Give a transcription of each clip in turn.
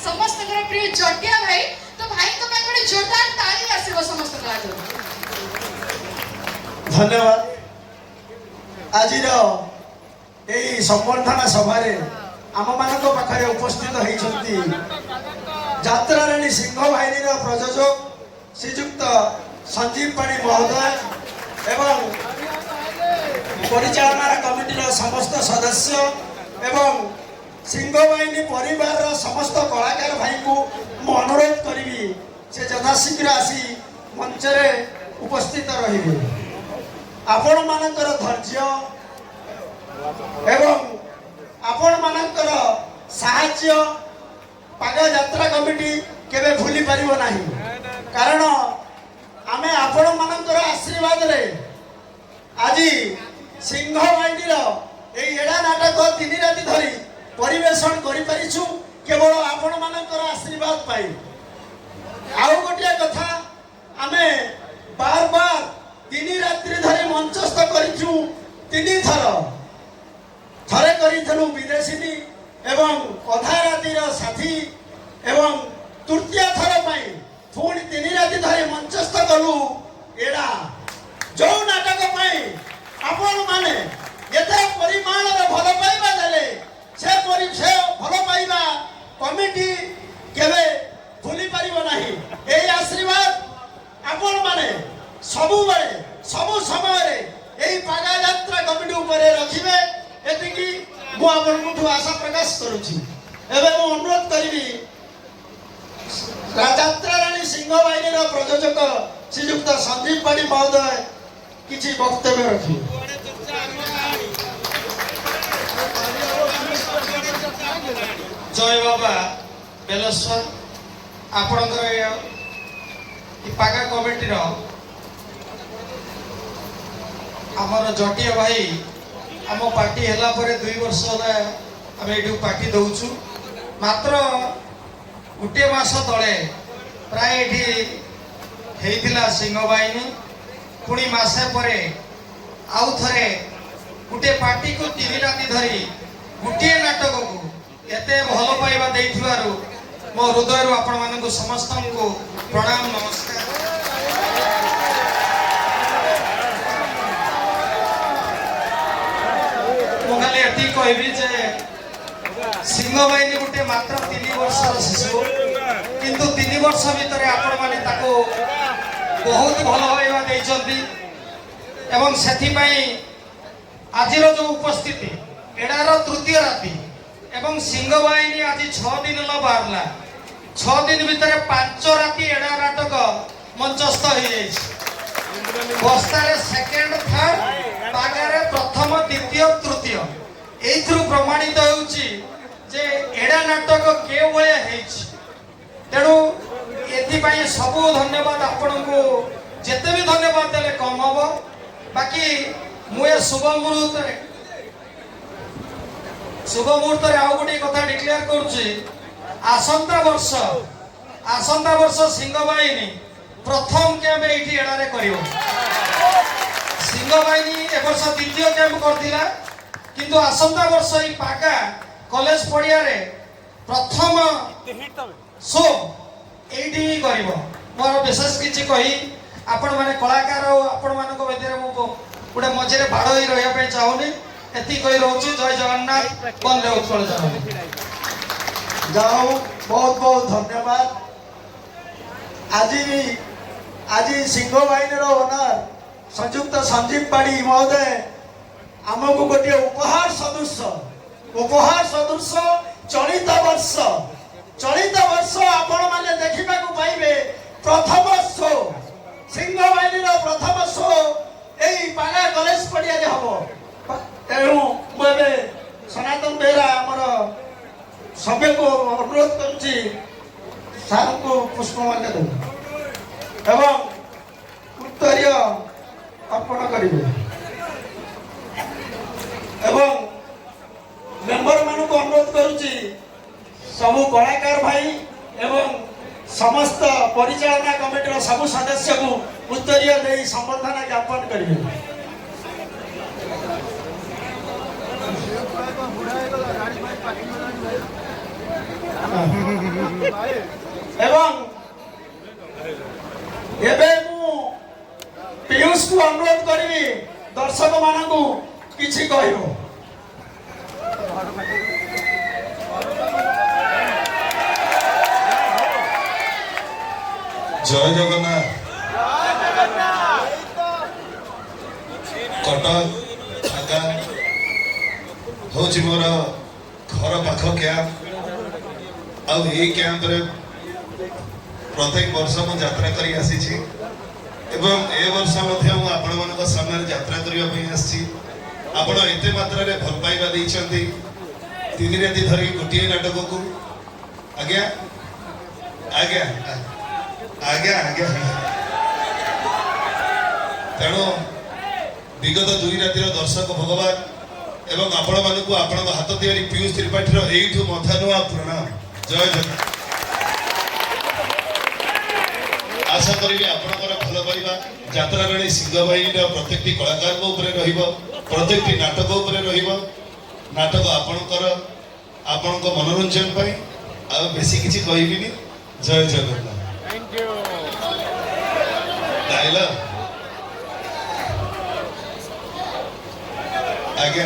समस्त प्रिय जटिया भाई तो भाई तो मैं बड़े जोरदार ताली आसीबो समस्त आगे धन्यवाद आजिर यही संबर्धना सभारे आम मान पाखे उपस्थित होती यात्रा राणी सिंह बाहिनी प्रयोजक श्रीजुक्त संजीव पाणी महोदय एवं परिचालना कमिटी समस्त सदस्य एवं सिंह बाहिनी परिवार समस्त कलाकार भाई को मु अनुरोध करी से यथाशीघ्र आसी मंच रे उपस्थित रही आपण मानकर धैर्य एवं आपण मानकर साहाय्य पागा यात्रा कमिटी केबे भूली परिबो नाही कारण आमे आपण मानकर आशीर्वाद रे आज सिंह बाहिनी ए एडा नाटक 3 राति धरी परिवेशन करि परिछु केवल आपण मानकर आशीर्वाद पाई आउ गोटिया कथा आमे बार बार 3 रात्रि धरी मंचस्थ करिछु 3 थर थरे करिथलु विदेशिनी एवं अधा रातिर साथी एवं तृतीय थर पाई पुणी 3 राति धरी मंचस्थ कलु एडा जो नाटक पाई आपण माने यथे परिमाण रे भल पाइबा देले से भल पाइबा कमिटी केबे भूली परिबो नाही एई आशीर्वाद आपण माने सबु बेले सबु समय रे एई पागा यात्रा कमिटी ऊपर रखिबे एतिकी मु आपनकु आशा प्रकाश करूछि एबे मु अनुरोध करिवि यात्रा राणी सिंह बाहिनी रो प्रयोजक श्रीजुक्त संजीव पाणी महोदय किछि वक्तव्य रखि जय बाबा बेलेश्वर आपणकर पागा कमिटी आमर जटिया भाई आम पार्टी है 2 वर्ष आम ये पार्टी दौचु मात्र गोटे मास तले प्राय ये सिंह बाहिनी पुणी मसे पर आउ थे गोटे पार्टी को 3 राति धरी गोटे नाटक को एते भल पाइबा देइथिबारु मो हृदय रु आपण मानकु समस्त को प्रणाम नमस्कार मोगाले एति कहबी जे सिंह बाहिनी गोटे मात्र 3 वर्ष शिशु किंतु 3 वर्ष भीतर आपण माने ताको बहुत भल पाइबा देइचंती एवं सेथि पई आजिर जो उपस्थिति एडार तृतीय राति एवं सिंह बाहिनी आज 6 दिन बाहरला 6 दिन भीतर 5 राति एडा नाटक मंचस्थ हो बस्तारे सेकेंड थर्ड पागारे प्रथम द्वितीय तृतीय एथरु प्रमाणित होउची जे एडा नाटक के भले हेछि तेणु एथि पई सबु धन्यवाद आपण को जेते भी धन्यवाद देले कम हबो बाकी मुए शुभ मुहूर्त आउ गोटे कथा डिक्लेयर करुच्ची आसंता वर्ष सिंह बाहिनी प्रथम कैंप ये एडारे कर सिंह बाहिनी ए वर्ष द्वितीय कैंप करथिला किंतु आसंता वर्ष ई पागा कॉलेज पड़िया रे प्रथम शो एठी ही करिवो मोर विशेष किछि कही आपण माने कलाकार आपण मानको बेदरे मु गोटे मझे बाड़ ही रही चाहूनी एति कही रोची जय जगन्नाथ बंदे उत्कल जगन्नाथ जाओ बहुत बहुत धन्यवाद आज सिंह बाहिनी ओनर संयुक्त संजीव पाणी महोदय आमको गोटे उपहार सदृश चलित वर्ष आपण माने देखा पाइबे प्रथम शो सिंह बाहिनी प्रथम शो यही पागा कॉलेज पड़िया हम तेणु मुझे सनातन बेहरा आमर सभ्य को अनुरोध करुच्ची सार को पुष्पमाल्य देव एवं उत्तरीय अर्पण करेंगे एवं मेंबर मान को अनुरोध करुच्ची सबु कलाकार भाई एवं समस्त परिचालना कमिटी सबु सदस्य को उत्तरीय दे संबर्धना ज्ञापन करेंगे ଏବଂ ଏବେ ମୁଁ ପିୟୁଷକୁ ଅନୁରୋଧ କରିବି ଦର୍ଶକ ମାନଙ୍କୁ କିଛି କହିବ। ଜୟ ଜଗନ୍ନାଥ। କଟକ ଆଗା ହଉଛି ମୋର ଘର ପାଖ କ୍ୟାମ୍ପ। ଆଉ ଏଇ କ୍ୟାମ୍ପରେ ପ୍ରତ୍ୟେକ ବର୍ଷ ମୁଁ ଯାତ୍ରା କରି ଆସିଛି ଏବଂ ଏ ବର୍ଷ ମଧ୍ୟ ମୁଁ ଆପଣମାନଙ୍କ ସାମ୍ନାରେ ଯାତ୍ରା କରିବା ପାଇଁ ଆସିଛି। ଆପଣ ଏତେ ମାତ୍ରାରେ ଭଲ ପାଇବା ଦେଇଛନ୍ତି 3 ରାତି ଧରି ଗୋଟିଏ ନାଟକକୁ। ଆଜ୍ଞା ଆଜ୍ଞା ଆଜ୍ଞା ଆଜ୍ଞା ତେଣୁ ବିଗତ 2 ରାତିର ଦର୍ଶକ ଭଗବାନ ଏବଂ ଆପଣମାନଙ୍କୁ ଆପଣଙ୍କ ହାତ ତିଆରି ପିୟୁଷ ତ୍ରିପାଠୀର ଏଇଠୁ ମଥା ନୂଆ ପ୍ରଣାମ। ଜୟ ଜଗନ୍ନାଥ। ଆଶା କରିବି ଆପଣଙ୍କର ଭଲ ପାଇବା ଯାତ୍ରା ବେଳେ ସିଂହବାହିନୀର ପ୍ରତ୍ୟେକଟି କଳାକାରଙ୍କ ଉପରେ ରହିବ, ପ୍ରତ୍ୟେକଟି ନାଟକ ଉପରେ ରହିବ। ନାଟକ ଆପଣଙ୍କ ମନୋରଞ୍ଜନ ପାଇଁ। ଆଉ ବେଶୀ କିଛି କହିବିନି। ଜୟ ଜଗନ୍ନାଥ। ଡାଇଲଗ ଆଜ୍ଞା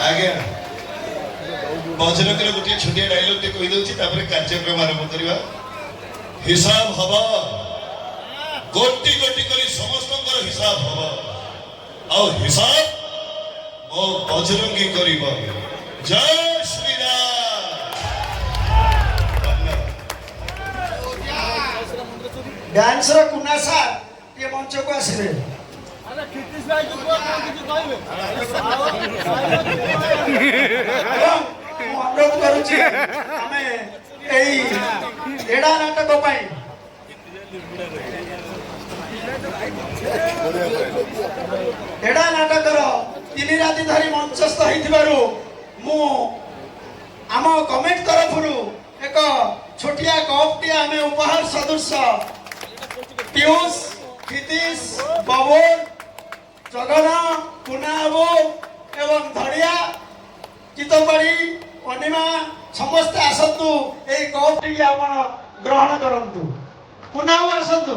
ଆଜ୍ଞା ବଜରଙ୍ଗର ଗୋଟିଏ ଛୋଟିଆ ଡାଇଲଗ ଟେ କହିଦଉଛି ତାପରେ କାର୍ଯ୍ୟକ୍ରମ ଆରମ୍ଭ କରିବା। ହିସାବ ହବ, ଗୋଟି ଗୋଟି କରି ସମସ୍ତଙ୍କର ହିସାବ ହବ, ଆଉ ହିସାବ ମୋ ବଜରଙ୍ଗୀ କରିବ। ଜୟ ଶ୍ରୀରାମ। ଡ୍ୟାନ୍ସର କୁନା ସାର୍ ଟିକେ ମଞ୍ଚକୁ ଆସିବେ। ଏବଂ ମୁଁ ଅନୁରୋଧ କରୁଛି ଆମେ ଏଇ ଏଡା ନାଟକ ପାଇଁ ଏଡା ନାଟକର 3 ରାତି ଧରି ମଞ୍ଚସ୍ଥ ହେଇଥିବାରୁ ମୁଁ ଆମ କମିଟି ତରଫରୁ ଏକ ଛୋଟିଆ କପ୍ଟିଏ ଆମେ ଉପହାର ସଦୃଶ ପିୟୁଷ, କ୍ଷିତୀଶ, ବବୁଲ, ଜଗନ, କୁନା ବାବୁ ଏବଂ ଧଡ଼ିଆ, ଚିତପାଡ଼ି, ଅନିମା ସମସ୍ତେ ଆସନ୍ତୁ। ଏଇ କପ୍ଟିକି ଆପଣ ଗ୍ରହଣ କରନ୍ତୁ। କୁନା ବାବୁ ଆସନ୍ତୁ।